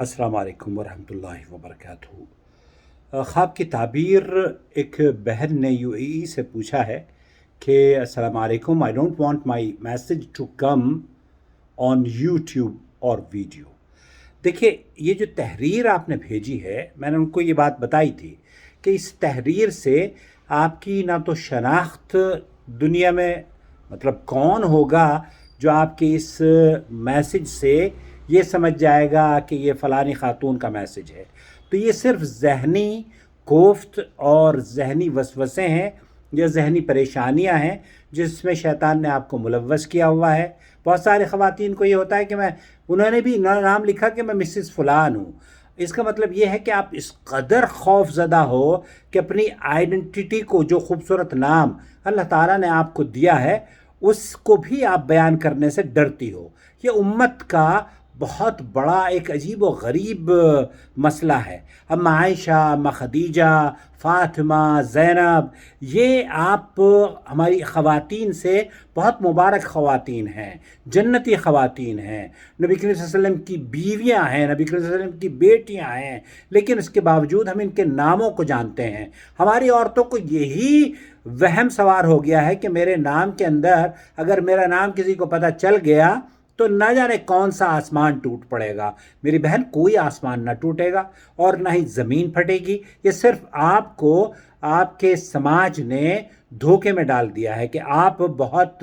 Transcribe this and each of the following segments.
अस्सलाम वालेकुम वरहमतुल्लाहि वबरकातुहू। ख्वाब की ताबीर। एक बहन ने यूएई से पूछा है कि अस्सलाम वालेकुम, I don't want my message to come on YouTube और वीडियो। देखिए, ये जो तहरीर आपने भेजी है, मैंने उनको ये बात बताई थी कि इस तहरीर से आपकी ना तो शनाख्त दुनिया में, मतलब कौन होगा जो आपके इस मैसेज से ये समझ जाएगा कि ये फ़लानी ख़ातून का मैसेज है। तो ये सिर्फ़ ज़हनी कोफ्त और ज़हनी वसवसे हैं या ज़हनी परेशानियां हैं जिसमें शैतान ने आपको मुलव्वस किया हुआ है। बहुत सारे ख़वातीन को ये होता है कि उन्होंने भी नाम लिखा कि मैं मिसेस फ़लान हूँ। इसका मतलब ये है कि आप इस कदर खौफज़दा हो कि अपनी आइडेंटिटी को, जो खूबसूरत नाम अल्लाह ताला ने आपको दिया है, उसको भी आप बयान करने से डरती हो। ये उम्मत का बहुत बड़ा एक अजीब व गरीब मसला है। अम्मा आयशा, अम्मा खदीजा, फ़ातिमा, ज़ैनब, ये आप हमारी ख़वातीन से बहुत मुबारक ख़वातीन हैं, जन्नती ख़वातीन हैं, नबी करीम सल्लल्लाहु अलैहि वसल्लम की बीवियां हैं, नबी करीम सल्लल्लाहु अलैहि वसल्लम की बेटियां हैं। लेकिन इसके बावजूद हम इनके नामों को जानते हैं। हमारी औरतों को यही वहम सवार हो गया है कि मेरे नाम के अंदर अगर मेरा नाम किसी को पता चल गया तो न जाने कौन सा आसमान टूट पड़ेगा। मेरी बहन, कोई आसमान ना टूटेगा और ना ही ज़मीन फटेगी। ये सिर्फ आपको आपके समाज ने धोखे में डाल दिया है कि आप बहुत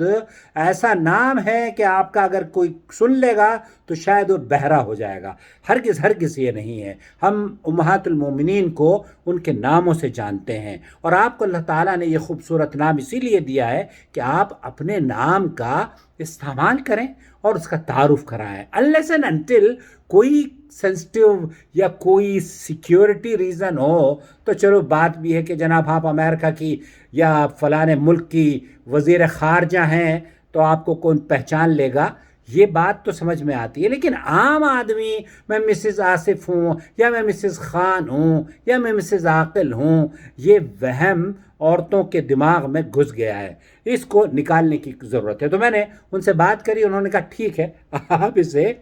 ऐसा नाम है कि आपका अगर कोई सुन लेगा तो शायद वो बहरा हो जाएगा। हरगिज़ ये नहीं है। हम उम्महातुल मोमिनीन को उनके नामों से जानते हैं और आपको अल्लाह ताला ने ये खूबसूरत नाम इसीलिए दिया है कि आप अपने नाम का इस्तेमाल करें और उसका तारुफ कराएं। अनलेस एंड अनटिल कोई सेंसिटिव या कोई सिक्योरिटी रीज़न हो तो चलो बात भी है कि जनाब आप अमेरिका की या फ़लाने मुल्क की वज़ीर ख़ारजा हैं तो आपको कौन पहचान लेगा। ये बात तो समझ में आती है, लेकिन आम आदमी मैं मिसेस आसिफ हूँ या मैं मिसेस खान हूँ या मैं मिसेस आकिल हूँ, ये वहम औरतों के दिमाग में घुस गया है। इसको निकालने की ज़रूरत है। तो मैंने उनसे बात करी, उन्होंने कहा ठीक है, आप इसे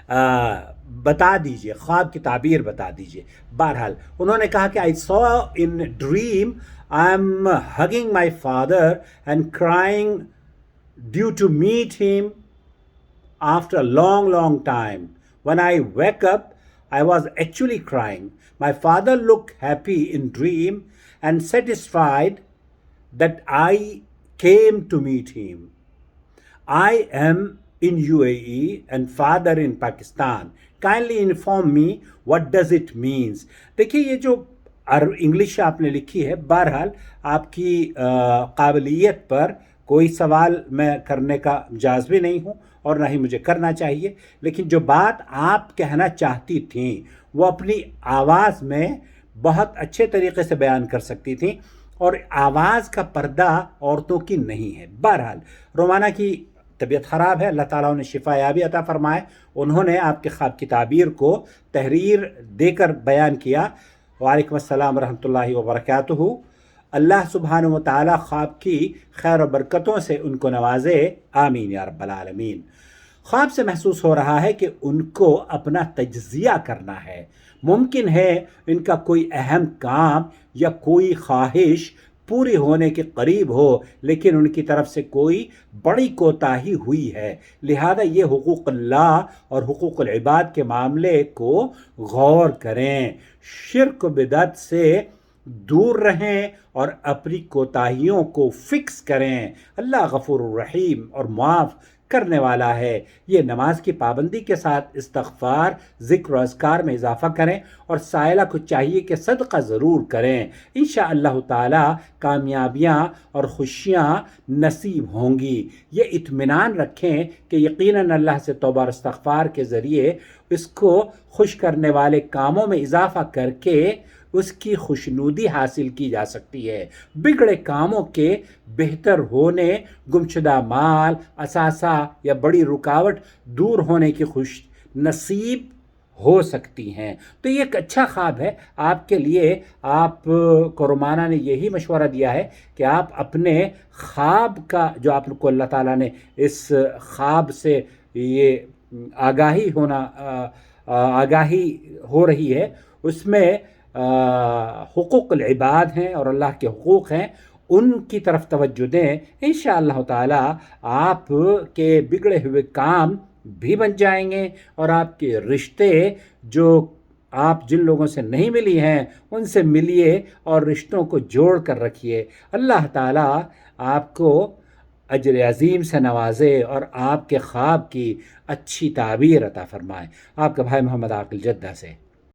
बता दीजिए, ख्वाब की ताबीर बता दीजिए। बहरहाल उन्होंने कहा कि I saw in dream I am hugging my father and crying due to meet him after a long time. When I wake up, I was actually crying. My father looked happy in dream and satisfied that I came to meet him. I am in UAE and father in Pakistan. Kindly inform me what does it means. देखिए, ये जो English आपने लिखी है, बहरहाल आपकी काबिलियत पर कोई सवाल मैं करने का जायज़ भी नहीं हूँ और ना ही मुझे करना चाहिए। लेकिन जो बात आप कहना चाहती थी वो अपनी आवाज़ में बहुत अच्छे तरीके से बयान कर सकती थी और आवाज़ का पर्दा औरतों की नहीं है। बहरहाल रोमाना की तबीयत ख़राब है, अल्लाह ताला उन्हें शिफा याबी अता फ़रमाए। उन्होंने आपके ख्वाब की ताबीर को तहरीर देकर बयान किया। वालेकुम अस्सलाम रहमतुल्लाहि व बरकातुहू। अल्लाह सुब्हानहू व तआला ख्वाब की खैर व बरकतों से उनको नवाजे, आमीन या रब्बल आलमीन। ख्वाब से महसूस हो रहा है कि उनको अपना तज्ज़िया करना है। मुमकिन है इनका कोई अहम काम या कोई ख्वाहिश पूरी होने के करीब हो, लेकिन उनकी तरफ से कोई बड़ी कोताही हुई है। लिहाजा ये हुकूक़ुल्लाह और हुकूक़ुल इबाद के मामले को गौर करें, शिर्क बिदअत से दूर रहें और अपनी कोताहियों को फिक्स करें। अल्लाह गफूर रहीम और मुआफ़ करने वाला है। ये नमाज की पाबंदी के साथ इस्तग़फ़ार, ज़िक्र और अज़कार में इजाफ़ा करें और साइला को चाहिए कि सदका ज़रूर करें। इंशाअल्लाह ताला कामयाबियाँ और खुशियाँ नसीब होंगी। ये इत्मीनान रखें कि यकीनन अल्लाह से तौबा और इस्तग़फ़ार के ज़रिए इसको खुश करने वाले कामों में इजाफ़ा करके उसकी खुशनुदी हासिल की जा सकती है। बिगड़े कामों के बेहतर होने, गुमशुदा माल, असासा या बड़ी रुकावट दूर होने की खुश नसीब हो सकती हैं। तो ये एक अच्छा ख्वाब है आपके लिए। आप को रोमाना ने यही मशवरा दिया है कि आप अपने ख्वाब का, जो आपको अल्लाह ताला ने इस ख्वाब से ये आगाही होना آگاہی ہو رہی ہے اس میں حقوق العباد ہیں اور اللہ کے حقوق ہیں، ان کی طرف توجہ دیں، انشاءاللہ تعالی آپ کے بگڑے ہوئے کام بھی بن جائیں گے، اور آپ کے رشتے جو آپ جن لوگوں سے نہیں ملی ہیں ان سے ملیے اور رشتوں کو جوڑ کر رکھیے۔ اللہ تعالی آپ کو اجر عظیم سے نوازے اور آپ کے خواب کی اچھی تعبیر عطا فرمائے۔ آپ کا بھائی محمد عاقل جدہ سے۔